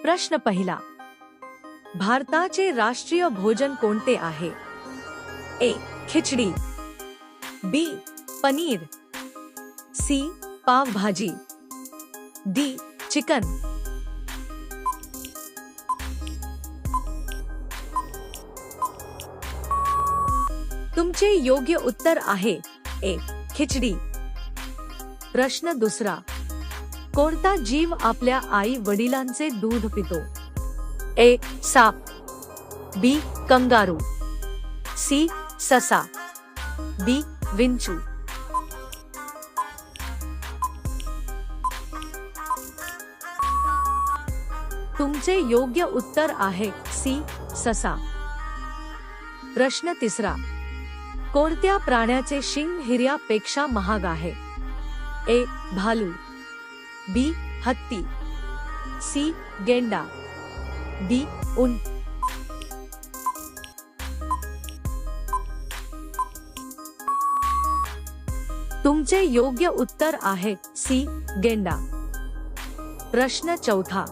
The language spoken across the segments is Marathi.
प्रश्न पहिला, भारताचे राष्ट्रीय भोजन कोणते आहे? A. Khichdi, B. Paneer, C. Pav bhaji, D. Chicken. तुमचे योग्य उत्तर आहे ए. खिचडी. प्रश्न दुसरा, कोणता जीव आपल्या आई वडिलांचे दूध पितो? ए. साप, बी. Kangaroo, C. ससा, डी. विंचू. तुमचे योग्य उत्तर आहे सी. ससा. प्रश्न तिसरा, कोणत्या प्राण्याचे शिंग हिऱ्यापेक्षा महाग आहे? ए. भालू, बी. हत्ती, सी. गेंडा, डी. उंट. तुमचे योग्य उत्तर आहे सी. गेंडा. प्रश्न चौथा,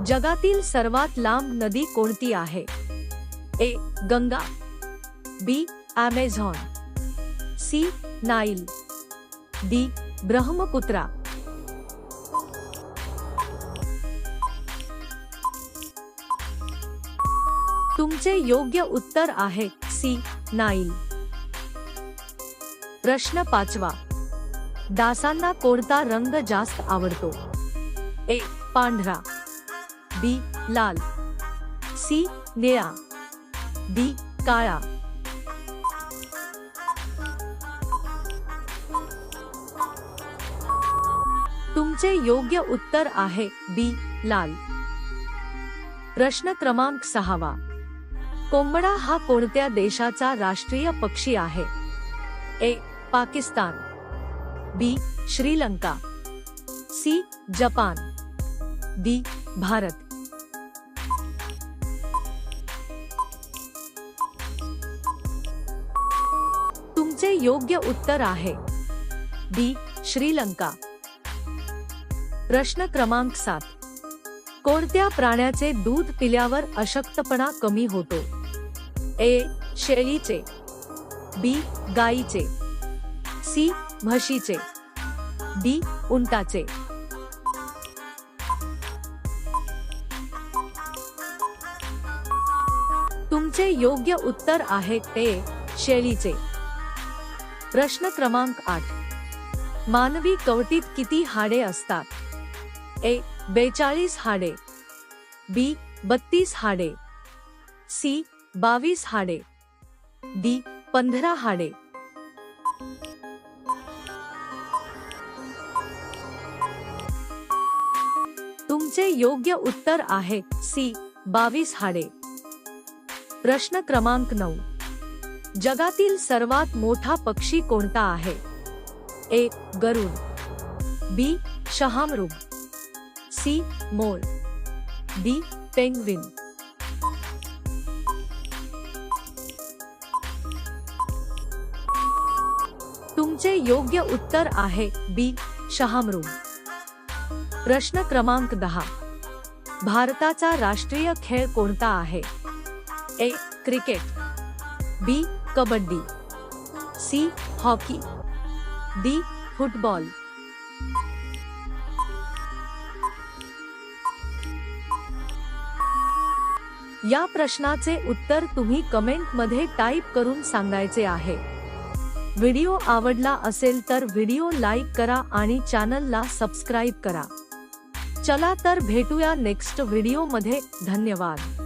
जगातील सर्वात लांब नदी कोणती आहे? A. Ganga, B. Amazon, C. Nile, D. Brahmaputra. तुमचे योग्य उत्तर आहे सी. नाईल. प्रश्न पाचवा, डासांना कोणता रंग जास्त आवडतो? ए. पांढरा, बी. लाल, सी. निळा, डी. काळा. तुमचे योग्य उत्तर आहे बी. लाल. प्रश्न क्रमांक 6वा, कोंबडा हा कोणत्या देशाचा राष्ट्रीय पक्षी आहे? A. Pakistan, B. Sri Lanka, C. Japan, D. Bharat. तुमचे योग्य उत्तर आहे डी. श्रीलंका. प्रश्न क्रमांक 7, कोणत्या प्राण्याचे दूध पिल्यावर अशक्तपणा कमी होतो? ए. शेळीचे, बी. गाईचे, सी. म्हशीचे, डी. उंटाचे. तुमचे योग्य उत्तर आहे ए. शेळीचे. प्रश्न क्रमांक 8, मानवी कवटीत किती हाडे असतात? ए. 42 हाडे, बी. 32 हाडे, सी. 22 हाडे, डी. 15 हाडे. तुमचे योग्य उत्तर आहे सी. 22 हाडे. प्रश्न क्रमांक 9, जगातील सर्वात मोठा पक्षी कोणता आहे? ए. गरुड, बी. शहामृग, सी. मोर, डी. पेंग्विन. तुमचे योग्य उत्तर आहे बी. शहामृग. प्रश्न क्रमांक 10, भारताचा राष्ट्रीय खेळ कोणता आहे? A. Cricket, B. Kabaddi, C. Hockey, D. Football. या प्रश्नाचे उत्तर तुम्ही कमेंट मध्ये टाइप करून सांगायचे आहे. व्हिडिओ आवडला असेल तर व्हिडिओ लाईक करा आणि चॅनलला सबस्क्राईब करा. चला तर भेटूया नेक्स्ट व्हिडिओ मध्ये. धन्यवाद.